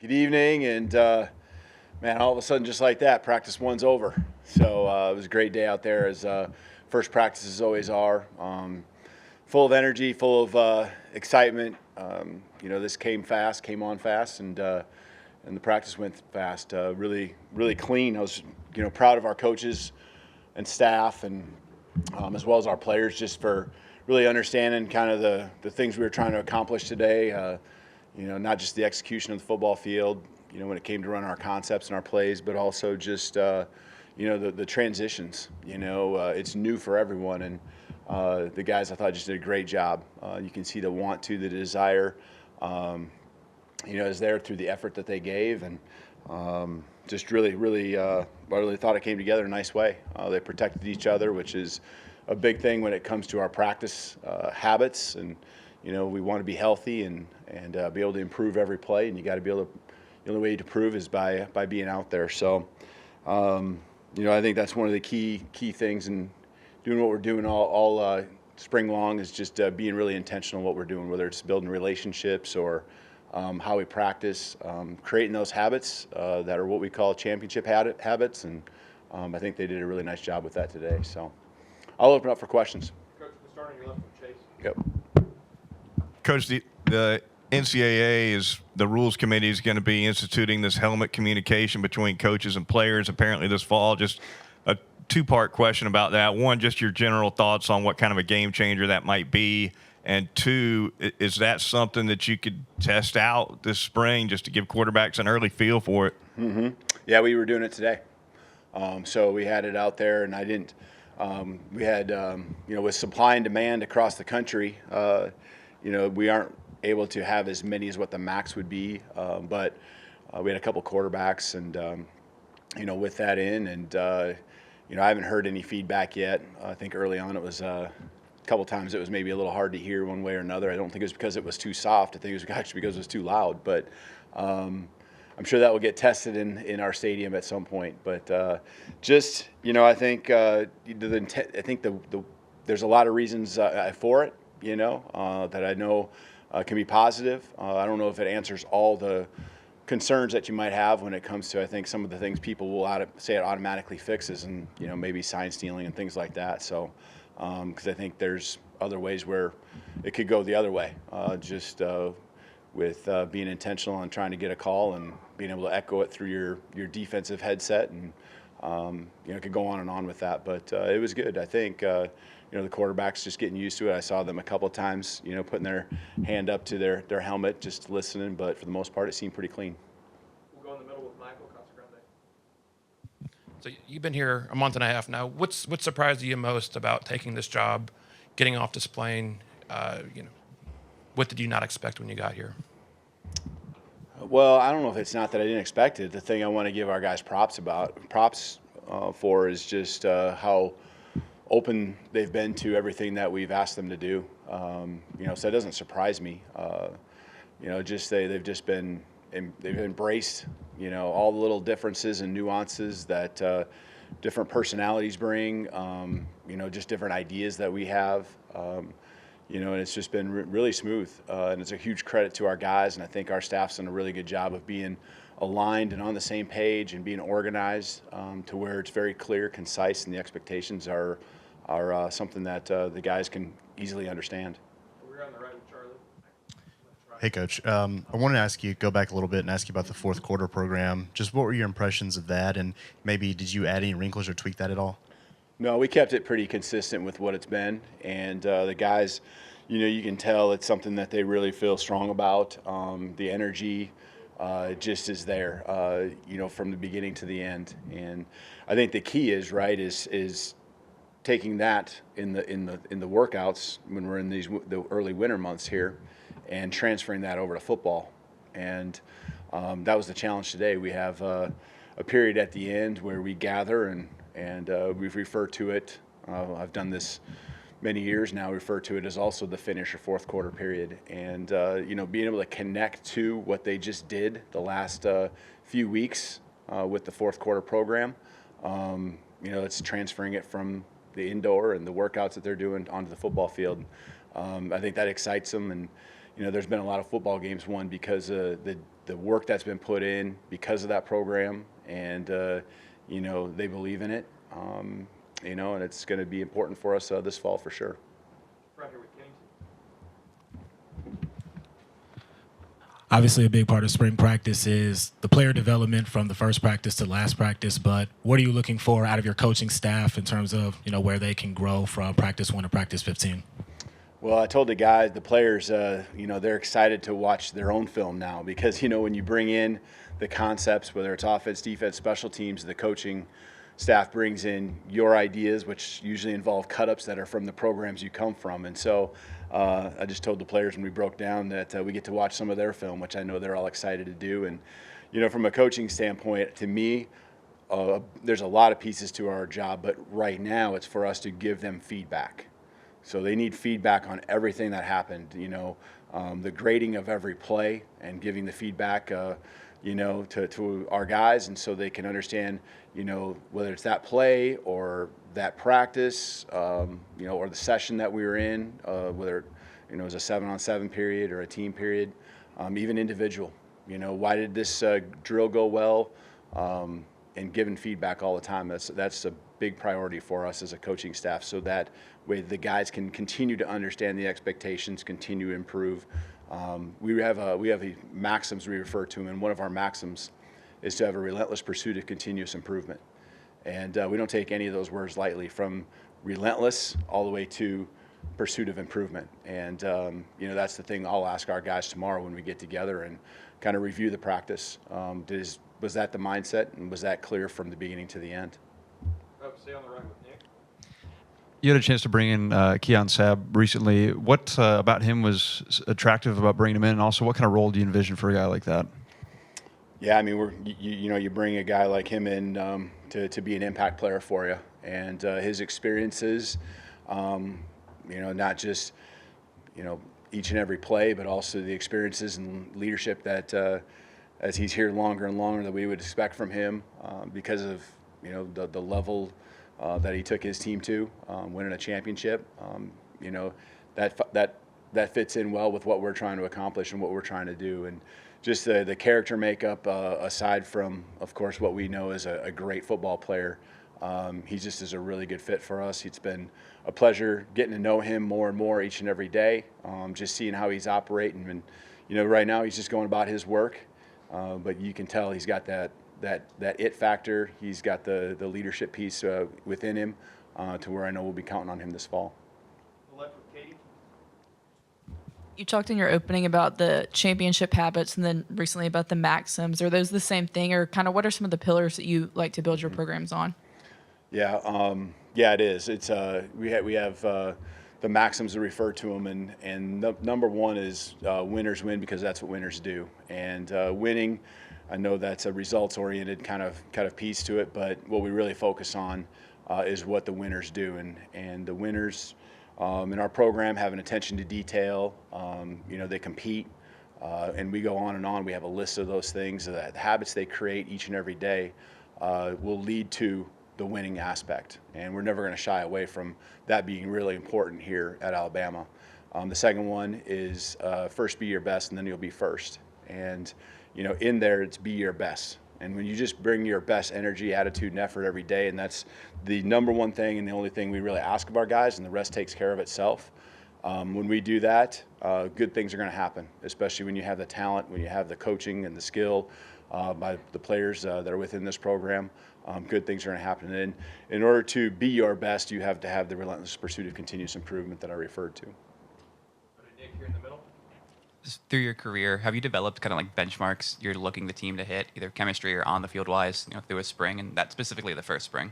Good evening, and man, all of a sudden, just like that, practice one's over. So it was a great day out there, as first practices always are. Full of energy, full of excitement. This came on fast, and the practice went fast. Really, really clean. I was, proud of our coaches and staff, and as well as our players, just for really understanding kind of the things we were trying to accomplish today. Not just the execution of the football field, when it came to run our concepts and our plays, but also just, the transitions. It's new for everyone, and the guys I thought just did a great job. You can see the want to, the desire, is there through the effort that they gave, and just really, really, I really thought it came together in a nice way. They protected each other, which is a big thing when it comes to our practice habits, and we want to be healthy and be able to improve every play, and you got to be able to. The only way to prove is by being out there. So, I think that's one of the key things in doing what we're doing all spring long is just being really intentional in what we're doing, whether it's building relationships or how we practice, creating those habits that are what we call championship habits, and I think they did a really nice job with that today. So, I'll open up for questions. Coach, the starting your left from Chase. Yep. Coach, the NCAA the rules committee is going to be instituting this helmet communication between coaches and players apparently this fall. Just a two-part question about that. One, just your general thoughts on what kind of a game changer that might be. And two, is that something that you could test out this spring just to give quarterbacks an early feel for it? Mm-hmm. Yeah, we were doing it today. So we had it out there, and I didn't. We had, with supply and demand across the country, we aren't able to have as many as what the max would be, but we had a couple quarterbacks, and with that and I haven't heard any feedback yet. I think early on it was a couple times it was maybe a little hard to hear one way or another. I don't think it was because it was too soft. I think it was actually because it was too loud. But I'm sure that will get tested in our stadium at some point. But I think there's a lot of reasons for it. That I know can be positive. I don't know if it answers all the concerns that you might have when it comes to, I think, some of the things people will say it automatically fixes, and maybe sign stealing and things like that. So, because I think there's other ways where it could go the other way, with being intentional and trying to get a call and being able to echo it through your defensive headset, and it could go on and on with that. But it was good. I think the quarterback's just getting used to it. I saw them a couple of times, putting their hand up to their helmet, just listening. But for the most part, it seemed pretty clean. We'll go in the middle with Michael Casagrande. So you've been here a month and a half now. What surprised you most about taking this job, getting off this plane? What did you not expect when you got here? Well, I don't know if it's not that I didn't expect it. The thing I want to give our guys props for is just how open they've been to everything that we've asked them to do. So it doesn't surprise me. They've embraced, all the little differences and nuances that different personalities bring, just different ideas that we have. And it's just been really smooth. And it's a huge credit to our guys, and I think our staff's done a really good job of being aligned and on the same page and being organized to where it's very clear, concise, and the expectations are something that the guys can easily understand. We're on the right with Charlie. Hey, Coach. I wanted to go back a little bit and ask you about the fourth quarter program. Just what were your impressions of that, and maybe did you add any wrinkles or tweak that at all? No, we kept it pretty consistent with what it's been, and the guys, you can tell it's something that they really feel strong about. The energy just is there, from the beginning to the end. And I think the key is taking that in the workouts when we're in the early winter months here, and transferring that over to football. And that was the challenge today. We have a period at the end where we gather and we've referred to it. I've done this many years now. Refer to it as also the finish or fourth quarter period, and being able to connect to what they just did the last few weeks with the fourth quarter program. It's transferring it from the indoor and the workouts that they're doing onto the football field. I think that excites them, and there's been a lot of football games won because of the work that's been put in because of that program, and they believe in it. And it's going to be important for us this fall for sure. Right here with Kennington. Obviously, a big part of spring practice is the player development from the first practice to last practice. But what are you looking for out of your coaching staff in terms of where they can grow from practice 1 to practice 15? Well, I told the guys, the players, they're excited to watch their own film now because, when you bring in the concepts, whether it's offense, defense, special teams, the coaching staff brings in your ideas, which usually involve cut-ups that are from the programs you come from. And so I just told the players when we broke down that we get to watch some of their film, which I know they're all excited to do. And, from a coaching standpoint, to me, there's a lot of pieces to our job, but right now it's for us to give them feedback. So they need feedback on everything that happened, the grading of every play and giving the feedback, to our guys, and so they can understand, whether it's that play or that practice, or the session that we were in, whether it was a 7-on-7 period or a team period, even individual. Why did this drill go well? And giving feedback all the time. That's a big priority for us as a coaching staff, so that way the guys can continue to understand the expectations, continue to improve. We have a maxims we refer to, and one of our maxims is to have a relentless pursuit of continuous improvement. And we don't take any of those words lightly, from relentless all the way to pursuit of improvement. And that's the thing I'll ask our guys tomorrow when we get together and kind of review the practice. Was that the mindset, and was that clear from the beginning to the end? Oh, stay on the right with Nick. You had a chance to bring in Keon Sabb recently. What about him was attractive about bringing him in, and also what kind of role do you envision for a guy like that? Yeah, I mean, you bring a guy like him in to be an impact player for you, and his experiences, not just each and every play, but also the experiences and leadership that as he's here longer and longer that we would expect from him, because of the level that he took his team to, winning a championship. That fits in well with what we're trying to accomplish and what we're trying to do. And just the character makeup, aside from, of course, what we know is a great football player, he just is a really good fit for us. It's been a pleasure getting to know him more and more each and every day, just seeing how he's operating. And right now he's just going about his work, but you can tell he's got that it factor. He's got the leadership piece within him, to where I know we'll be counting on him this fall. Left with Katie. You talked in your opening about the championship habits, and then recently about the maxims. Are those the same thing, or kind of what are some of the pillars that you like to build your programs on? Yeah, it is. It's we have the maxims to refer to them, and number one is winners win, because that's what winners do. And winning, I know that's a results-oriented kind of piece to it, but what we really focus on is what the winners do, and the winners in our program have an attention to detail. They compete, and we go on and on. We have a list of those things. The habits they create each and every day will lead to the winning aspect, and we're never going to shy away from that being really important here at Alabama. The second one is first be your best, and then you'll be first. And in there, it's be your best. And when you just bring your best energy, attitude, and effort every day, and that's the number one thing and the only thing we really ask of our guys, and the rest takes care of itself. When we do that, good things are going to happen, especially when you have the talent, when you have the coaching and the skill by the players that are within this program. Good things are going to happen. And in order to be your best, you have to have the relentless pursuit of continuous improvement that I referred to. Go to Nick here in the middle. Just through your career, have you developed kind of like benchmarks you're looking the team to hit, either chemistry or on the field wise, through a spring, and that specifically the first spring?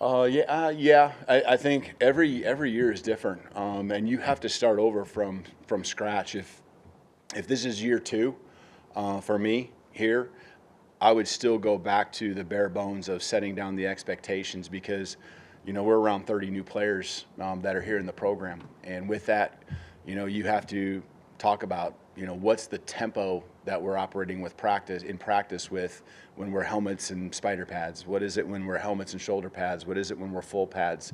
I think every year is different, and you have to start over from scratch. If this is year two for me here, I would still go back to the bare bones of setting down the expectations, because we're around 30 new players that are here in the program, and with that, you have to talk about what's the tempo that we're operating with in practice with when we're helmets and spider pads. What is it when we're helmets and shoulder pads? What is it when we're full pads?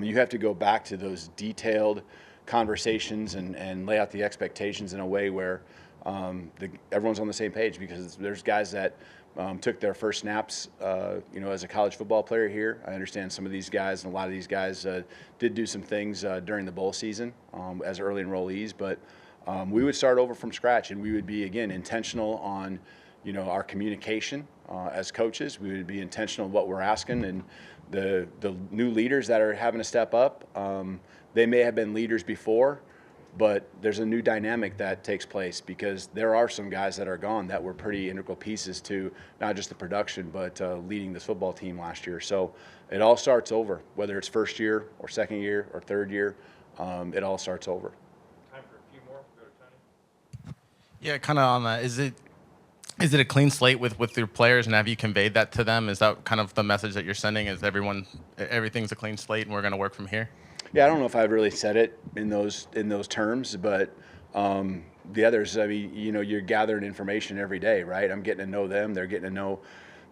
You have to go back to those detailed conversations and lay out the expectations in a way where everyone's on the same page, because there's guys that took their first snaps, as a college football player here. I understand some of these guys, and a lot of these guys did do some things during the bowl season as early enrollees, but we would start over from scratch, and we would be, again, intentional on, our communication as coaches. We would be intentional in what we're asking, and the new leaders that are having to step up, they may have been leaders before, but there's a new dynamic that takes place, because there are some guys that are gone that were pretty integral pieces to not just the production, but leading this football team last year. So it all starts over, whether it's first year or second year or third year, it all starts over. Time for a few more. Go to Tony. Yeah, kind of on that. Is it a clean slate with your players, and have you conveyed that to them? Is that kind of the message that you're sending? Is everything's a clean slate and we're going to work from here? Yeah, I don't know if I've really said it in those terms, but the others, I mean, you're gathering information every day, right? I'm getting to know them. They're getting to know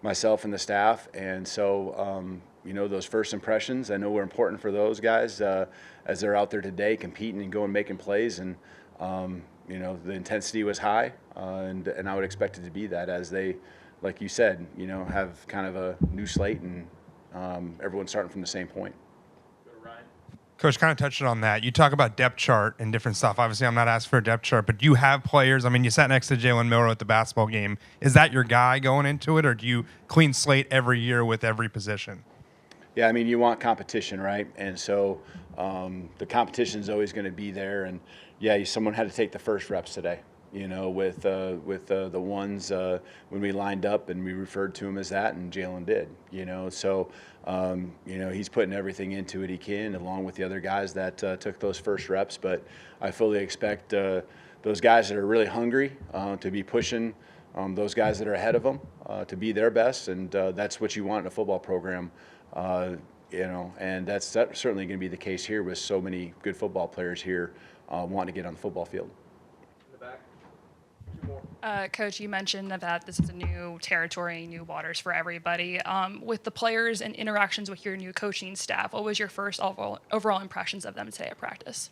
myself and the staff. And so, those first impressions, I know were important for those guys as they're out there today competing and going making plays. And, the intensity was high, and I would expect it to be that as they, like you said, have kind of a new slate, and everyone's starting from the same point. Coach kind of touched on that. You talk about depth chart and different stuff. Obviously, I'm not asking for a depth chart, but do you have players? I mean, you sat next to Jalen Milroe at the basketball game. Is that your guy going into it, or do you clean slate every year with every position? Yeah, I mean, you want competition, right? And so the competition is always going to be there. And yeah, someone had to take the first reps today, with the ones when we lined up, and we referred to him as that, and Jalen did, So, he's putting everything into it he can, along with the other guys that took those first reps. But I fully expect those guys that are really hungry to be pushing those guys that are ahead of them to be their best, and that's what you want in a football program. And that's certainly going to be the case here with so many good football players here wanting to get on the football field. In the back. Two more. Coach, you mentioned that this is a new territory, new waters for everybody. With the players and interactions with your new coaching staff, what was your first overall impressions of them today at practice?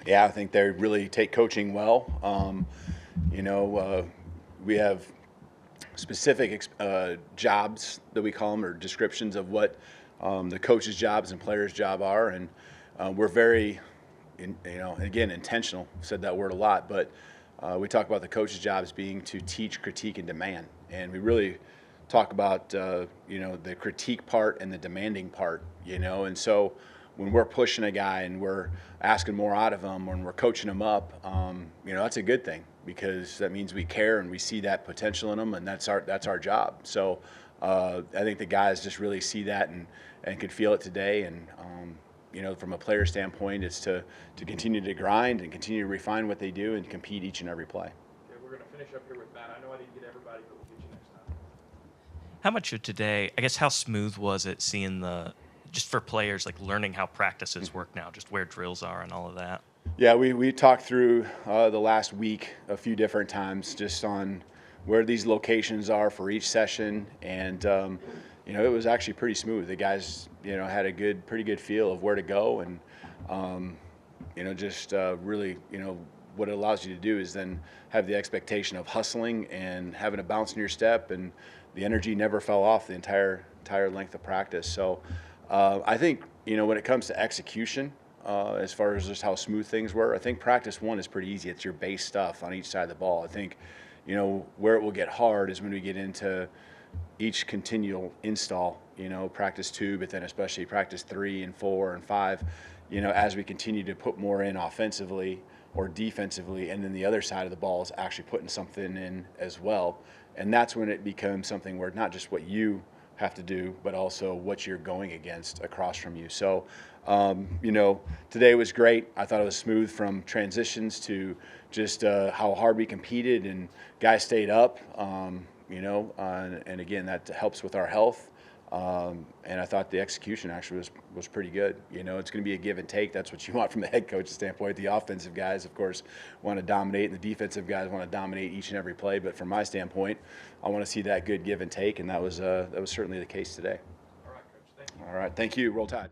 Yeah, I think they really take coaching well. We have specific jobs that we call them, or descriptions of what the coach's jobs and players' job are, and we're very, again, intentional. I've said that word a lot, but we talk about the coach's jobs being to teach, critique, and demand, and we really talk about the critique part and the demanding part, and so when we're pushing a guy and we're asking more out of him, when we're coaching him up, that's a good thing, because that means we care and we see that potential in them, and that's our job. So I think the guys just really see that and could feel it today. And from a player standpoint, it's to continue to grind and continue to refine what they do and compete each and every play. Okay, we're going to finish up here with Matt. I know I didn't get everybody, but we'll get you next time. How much of today, I guess, how smooth was it seeing just for players, like learning how practices work now, just where drills are and all of that? Yeah, we talked through the last week a few different times just on where these locations are for each session, and it was actually pretty smooth. The guys had a pretty good feel of where to go, and really what it allows you to do is then have the expectation of hustling and having a bounce in your step, and the energy never fell off the entire length of practice. So I think when it comes to execution, as far as just how smooth things were, I think practice one is pretty easy. It's your base stuff on each side of the ball. I think, where it will get hard is when we get into each continual install, practice two, but then especially practice 3 and 4 and 5, as we continue to put more in offensively or defensively, and then the other side of the ball is actually putting something in as well. And that's when it becomes something where not just what you have to do, but also what you're going against across from you. So, today was great. I thought it was smooth from transitions to just how hard we competed, and guys stayed up, and again, that helps with our health. And I thought the execution actually was pretty good. It's going to be a give and take. That's what you want from the head coach's standpoint. The offensive guys, of course, want to dominate, and the defensive guys want to dominate each and every play. But from my standpoint, I want to see that good give and take, and that was certainly the case today. All right, Coach. Thank you. All right, thank you. Roll Tide.